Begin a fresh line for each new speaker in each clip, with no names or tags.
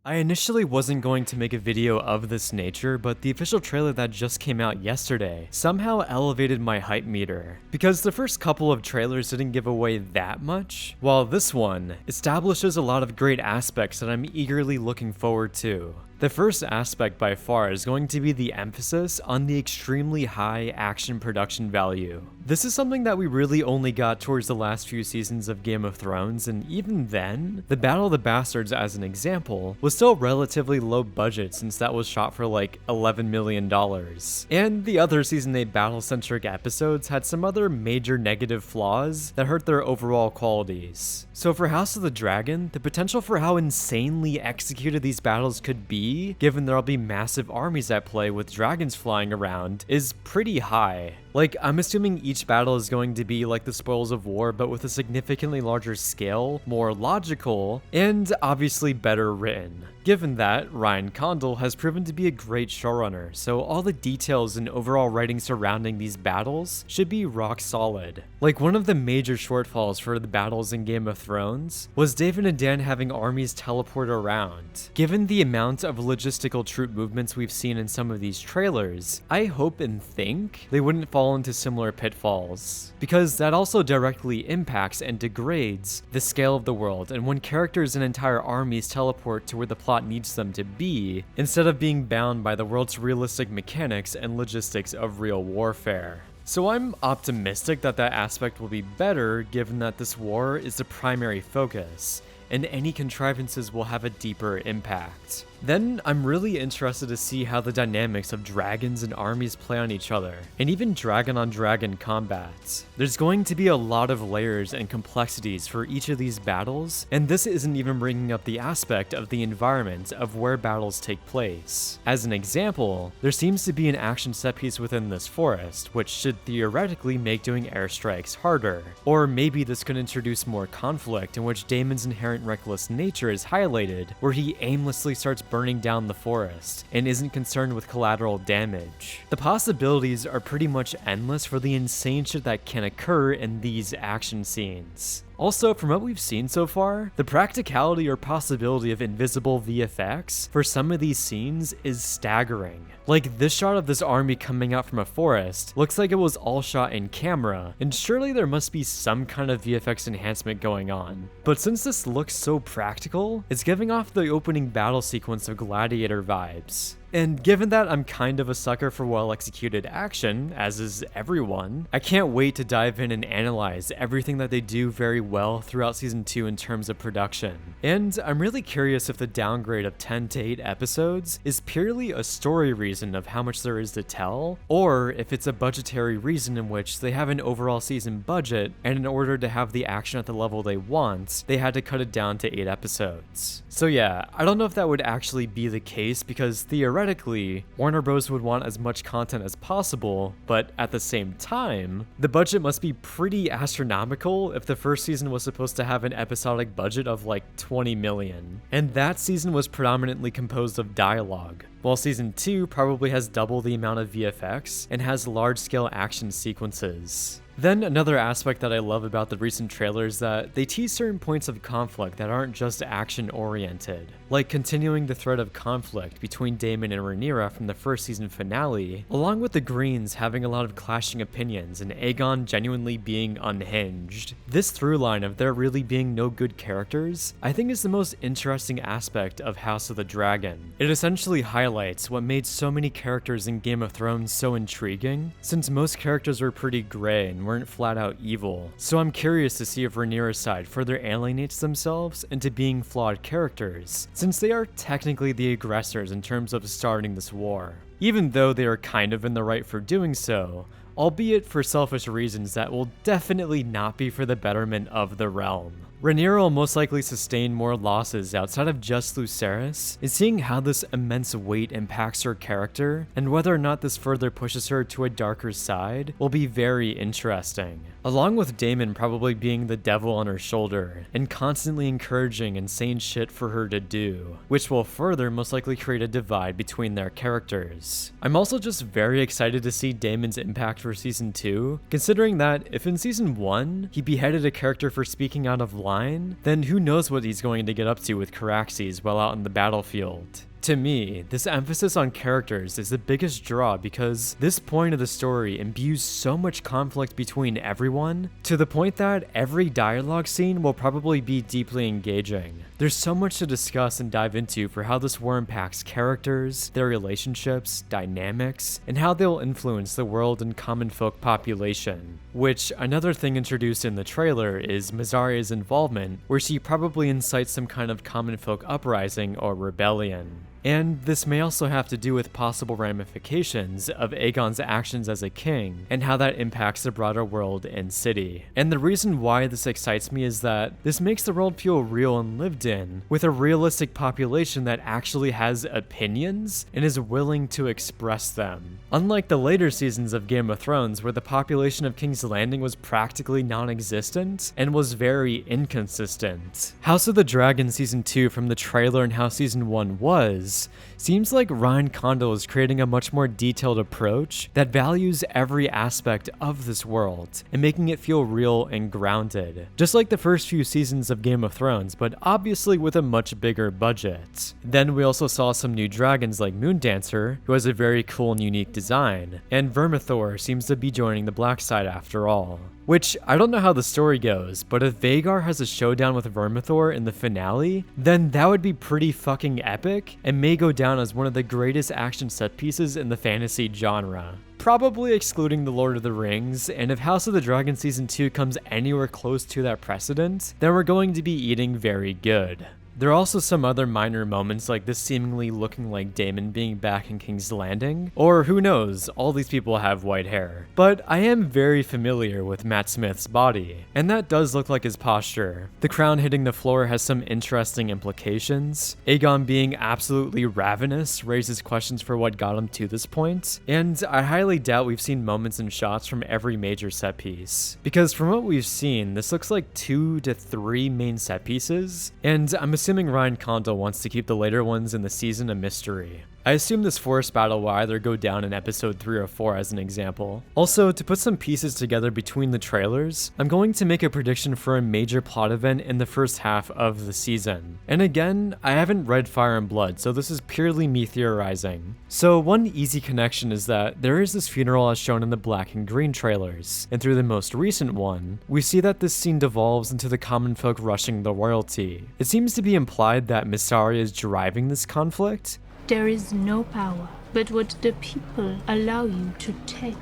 I initially wasn't going to make a video of this nature, but the official trailer that just came out yesterday somehow elevated my hype meter. Because the first couple of trailers didn't give away that much, while this one establishes a lot of great aspects that I'm eagerly looking forward to. The first aspect by far is going to be the emphasis on the extremely high action production value. This is something that we really only got towards the last few seasons of Game of Thrones, and even then, the Battle of the Bastards as an example was still relatively low budget since that was shot for like $11 million. And the other season 8 battle-centric episodes had some other major negative flaws that hurt their overall qualities. So for House of the Dragon, the potential for how insanely executed these battles could be, given there'll be massive armies at play with dragons flying around, is pretty high. Like, I'm assuming each battle is going to be like the Spoils of War, but with a significantly larger scale, more logical, and obviously better written. Given that, Ryan Condal has proven to be a great showrunner, so all the details and overall writing surrounding these battles should be rock solid. Like, one of the major shortfalls for the battles in Game of Thrones was David and Dan having armies teleport around. Given the amount of logistical troop movements we've seen in some of these trailers, I hope and think they wouldn't fall into similar pitfalls, because that also directly impacts and degrades the scale of the world, and when characters and entire armies teleport to where the plot needs them to be, instead of being bound by the world's realistic mechanics and logistics of real warfare. So I'm optimistic that that aspect will be better, given that this war is the primary focus, and any contrivances will have a deeper impact. Then I'm really interested to see how the dynamics of dragons and armies play on each other, and even dragon on dragon combats. There's going to be a lot of layers and complexities for each of these battles, and this isn't even bringing up the aspect of the environment of where battles take place. As an example, there seems to be an action set piece within this forest, which should theoretically make doing airstrikes harder. Or maybe this could introduce more conflict in which Daemon's inherent reckless nature is highlighted, where he aimlessly starts burning down the forest and isn't concerned with collateral damage. The possibilities are pretty much endless for the insane shit that can occur in these action scenes. Also, from what we've seen so far, the practicality or possibility of invisible VFX for some of these scenes is staggering. Like, this shot of this army coming out from a forest looks like it was all shot in camera, and surely there must be some kind of VFX enhancement going on. But since this looks so practical, it's giving off the opening battle sequence of Gladiator vibes. And given that I'm kind of a sucker for well-executed action, as is everyone, I can't wait to dive in and analyze everything that they do very well throughout Season 2 in terms of production. And I'm really curious if the downgrade of 10 to 8 episodes is purely a story reason of how much there is to tell, or if it's a budgetary reason in which they have an overall season budget, and in order to have the action at the level they want, they had to cut it down to 8 episodes. So yeah, I don't know if that would actually be the case, because theoretically, Warner Bros. Would want as much content as possible, but at the same time, the budget must be pretty astronomical if the first season was supposed to have an episodic budget of like 20 million. And that season was predominantly composed of dialogue, while Season 2 probably has double the amount of VFX and has large-scale action sequences. Then another aspect that I love about the recent trailers is that they tease certain points of conflict that aren't just action-oriented, like continuing the thread of conflict between Daemon and Rhaenyra from the first season finale, along with the Greens having a lot of clashing opinions and Aegon genuinely being unhinged. This through line of there really being no good characters, I think is the most interesting aspect of House of the Dragon. It essentially highlights what made so many characters in Game of Thrones so intriguing, since most characters were pretty gray and weren't flat out evil. So I'm curious to see if Rhaenyra's side further alienates themselves into being flawed characters, since they are technically the aggressors in terms of starting this war. Even though they are kind of in the right for doing so, albeit for selfish reasons that will definitely not be for the betterment of the realm. Rhaenyra will most likely sustain more losses outside of just Lucerys, and seeing how this immense weight impacts her character, and whether or not this further pushes her to a darker side, will be very interesting. Along with Daemon probably being the devil on her shoulder, and constantly encouraging insane shit for her to do, which will further most likely create a divide between their characters. I'm also just very excited to see Daemon's impact for Season 2, considering that if in Season 1, he beheaded a character for speaking out of line line, then who knows what he's going to get up to with Caraxes while out in the battlefield. To me, this emphasis on characters is the biggest draw because this point of the story imbues so much conflict between everyone, to the point that every dialogue scene will probably be deeply engaging. There's so much to discuss and dive into for how this war impacts characters, their relationships, dynamics, and how they'll influence the world and common folk population. Which, another thing introduced in the trailer is Mizaria's involvement, where she probably incites some kind of common folk uprising or rebellion. And this may also have to do with possible ramifications of Aegon's actions as a king, and how that impacts the broader world and city. And the reason why this excites me is that this makes the world feel real and lived in, with a realistic population that actually has opinions and is willing to express them. Unlike the later seasons of Game of Thrones, where the population of King's Landing was practically non-existent and was very inconsistent. House of the Dragon Season 2 from the trailer and how Season 1 was, seems like Ryan Condal is creating a much more detailed approach that values every aspect of this world and making it feel real and grounded. Just like the first few seasons of Game of Thrones, but obviously with a much bigger budget. Then we also saw some new dragons like Moondancer, who has a very cool and unique design, and Vermithor seems to be joining the black side after all. Which, I don't know how the story goes, but if Vhagar has a showdown with Vermithor in the finale, then that would be pretty fucking epic, and may go down as one of the greatest action set pieces in the fantasy genre. Probably excluding The Lord of the Rings, and if House of the Dragon Season 2 comes anywhere close to that precedent, then we're going to be eating very good. There are also some other minor moments like this seemingly looking like Daemon being back in King's Landing, or who knows, all these people have white hair. But I am very familiar with Matt Smith's body, and that does look like his posture. The crown hitting the floor has some interesting implications. Aegon being absolutely ravenous raises questions for what got him to this point, and I highly doubt we've seen moments and shots from every major set piece. Because from what we've seen, this looks like 2 to 3 main set pieces, and I'm assuming Ryan Condal wants to keep the later ones in the season a mystery. I assume this forest battle will either go down in episode 3 or 4 as an example. Also, to put some pieces together between the trailers, I'm going to make a prediction for a major plot event in the first half of the season. And again, I haven't read Fire and Blood, so this is purely me theorizing. So one easy connection is that there is this funeral as shown in the black and green trailers, and through the most recent one, we see that this scene devolves into the common folk rushing the royalty. It seems to be implied that Mysaria is driving this conflict.
There is no power but what the people allow you to take.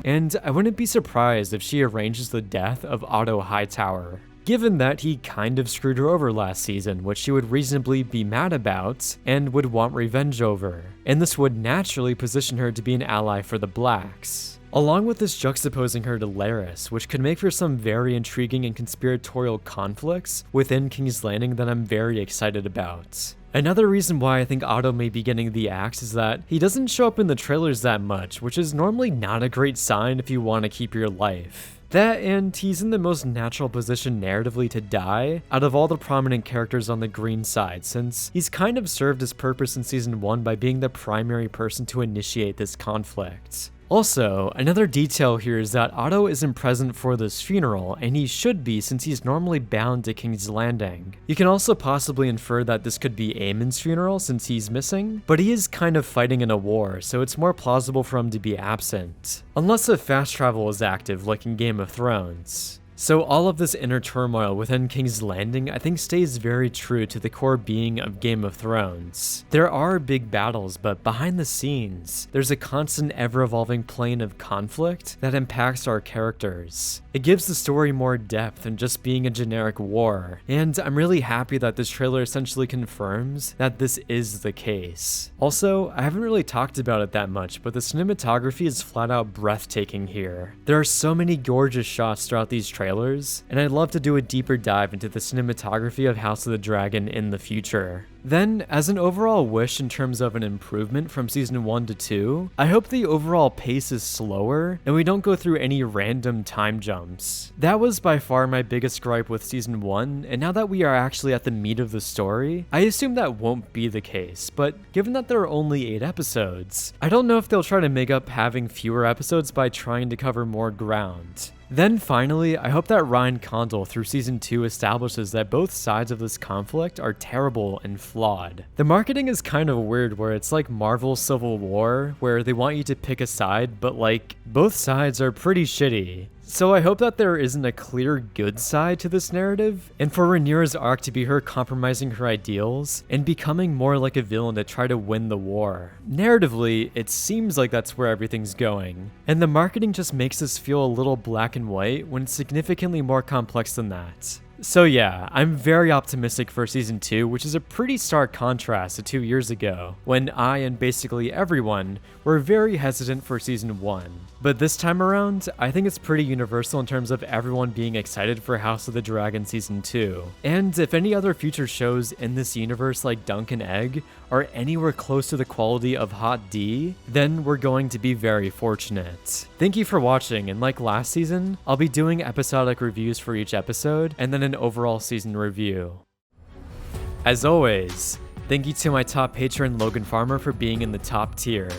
And I wouldn't be surprised if she arranges the death of Otto Hightower, given that he kind of screwed her over last season, which she would reasonably be mad about and would want revenge over. And this would naturally position her to be an ally for the Blacks. Along with this juxtaposing her to Larys, which could make for some very intriguing and conspiratorial conflicts within King's Landing that I'm very excited about. Another reason why I think Otto may be getting the axe is that he doesn't show up in the trailers that much, which is normally not a great sign if you want to keep your life. That, and he's in the most natural position narratively to die out of all the prominent characters on the green side, since he's kind of served his purpose in season 1 by being the primary person to initiate this conflict. Also, another detail here is that Otto isn't present for this funeral, and he should be since he's normally bound to King's Landing. You can also possibly infer that this could be Aemon's funeral since he's missing, but he is kind of fighting in a war, so it's more plausible for him to be absent. Unless the fast travel is active like in Game of Thrones. So all of this inner turmoil within King's Landing I think stays very true to the core being of Game of Thrones. There are big battles, but behind the scenes, there's a constant ever-evolving plane of conflict that impacts our characters. It gives the story more depth than just being a generic war, and I'm really happy that this trailer essentially confirms that this is the case. Also, I haven't really talked about it that much, but the cinematography is flat out breathtaking here. There are so many gorgeous shots throughout these trailers, and I'd love to do a deeper dive into the cinematography of House of the Dragon in the future. Then, as an overall wish in terms of an improvement from season 1 to 2, I hope the overall pace is slower and we don't go through any random time jumps. That was by far my biggest gripe with season 1, and now that we are actually at the meat of the story, I assume that won't be the case, but given that there are only 8 episodes, I don't know if they'll try to make up having fewer episodes by trying to cover more ground. Then finally, I hope that Ryan Condal through season 2 establishes that both sides of this conflict are terrible and flawed. The marketing is kind of weird where it's like Marvel Civil War, where they want you to pick a side, but like, both sides are pretty shitty. So I hope that there isn't a clear good side to this narrative, and for Rhaenyra's arc to be her compromising her ideals and becoming more like a villain to try to win the war. Narratively, it seems like that's where everything's going, and the marketing just makes this feel a little black and white when it's significantly more complex than that. So yeah, I'm very optimistic for season 2, which is a pretty stark contrast to 2 years ago, when I and basically everyone were very hesitant for season 1. But this time around, I think it's pretty universal in terms of everyone being excited for House of the Dragon season 2. And if any other future shows in this universe like Dunk and Egg are anywhere close to the quality of HOTD, then we're going to be very fortunate. Thank you for watching, and like last season, I'll be doing episodic reviews for each episode, and then an overall season review. As always, thank you to my top patron Logan Farmer for being in the top tier.